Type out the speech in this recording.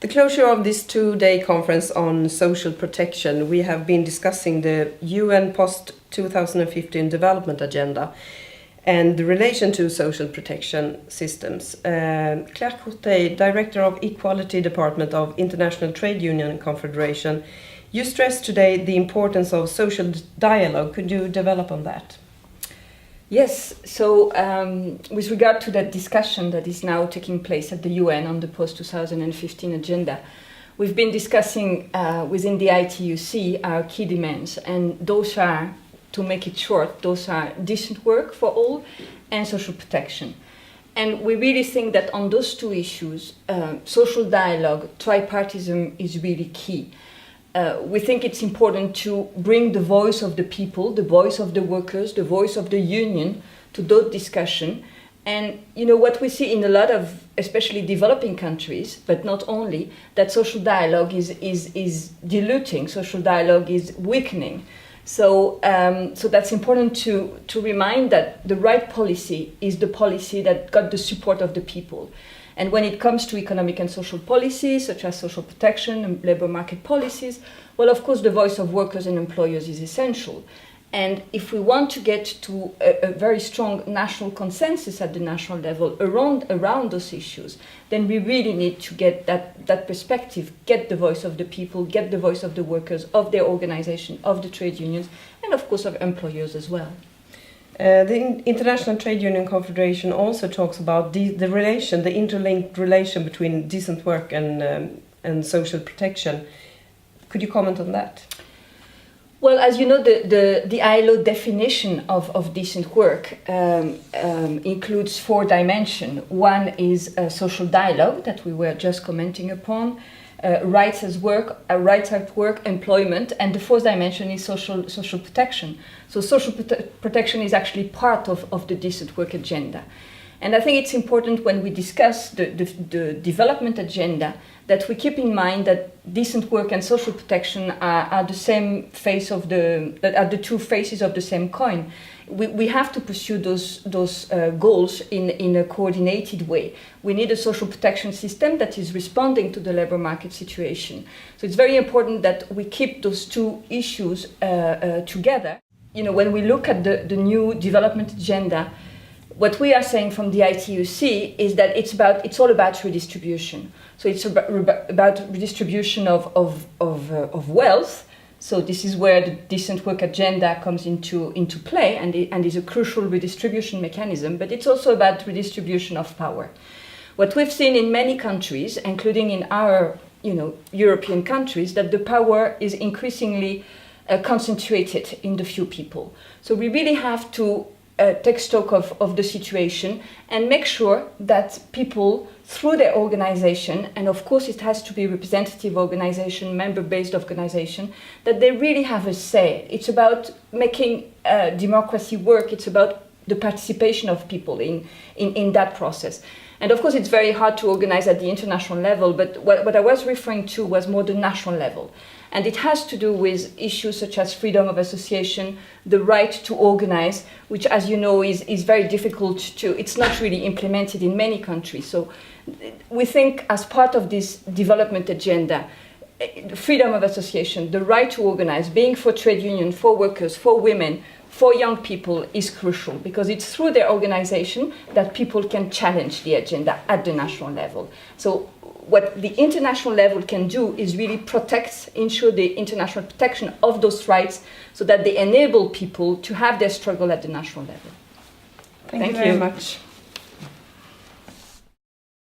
The closure of this two-day conference on social protection, we have been discussing the UN post-2015 development agenda and the relation to social protection systems. Claire Courteille, Director of Equality Department of International Trade Union Confederation, you stressed today the importance of social dialogue. Could you develop on that? Yes, so with regard to that discussion that is now taking place at the UN on the post-2015 agenda, we've been discussing within the ITUC our key demands, and those are, to make it short, those are decent work for all and social protection. And we really think that on those two issues, social dialogue, tripartism is really key. We think it's important to bring the voice of the people, the voice of the workers, the voice of the union to those discussions. And you know what we see in a lot of, especially developing countries, but not only, that social dialogue is diluting, social dialogue is weakening. So that's important to remind that the right policy is the policy that got the support of the people. And when it comes to economic and social policies, such as social protection and labor market policies, well, of course, the voice of workers and employers is essential. And if we want to get to a very strong national consensus at the national level around those issues, then we really need to get that perspective, get the voice of the people, get the voice of the workers, of their organization, of the trade unions, and of course of employers as well. The International Trade Union Confederation also talks about the interlinked relation between decent work and social protection. Could you comment on that? Well, as you know, the ILO definition of decent work includes 4 dimensions. One is social dialogue that we were just commenting upon, rights at work, employment, and the 4th dimension is social protection. So social protection is actually part of the decent work agenda. And I think it's important when we discuss the development agenda that we keep in mind that decent work and social protection are the same face of the two faces of the same coin. We have to pursue those goals in a coordinated way. We need a social protection system that is responding to the labor market situation. So it's very important that we keep those two issues together. You know, when we look at the new development agenda, what we are saying from the ITUC is that it's all about redistribution. So it's about redistribution of wealth. So this is where the decent work agenda comes into play and is a crucial redistribution mechanism, but it's also about redistribution of power. What we've seen in many countries, including in our European countries, that the power is increasingly concentrated in the few people. So we really have to take stock of the situation and make sure that people, through their organization, and of course it has to be representative organization, member-based organization, that they really have a say. It's about making democracy work. It's about the participation of people in that process. And of course it's very hard to organize at the international level, but what I was referring to was more the national level. And it has to do with issues such as freedom of association, the right to organize, which, as you know, is very difficult it's not really implemented in many countries. So we think as part of this development agenda, freedom of association, the right to organize, being for trade union, for workers, for women, for young people is crucial, because it's through their organization that people can challenge the agenda at the national level. So what the international level can do is really ensure the international protection of those rights so that they enable people to have their struggle at the national level. Thank you very much.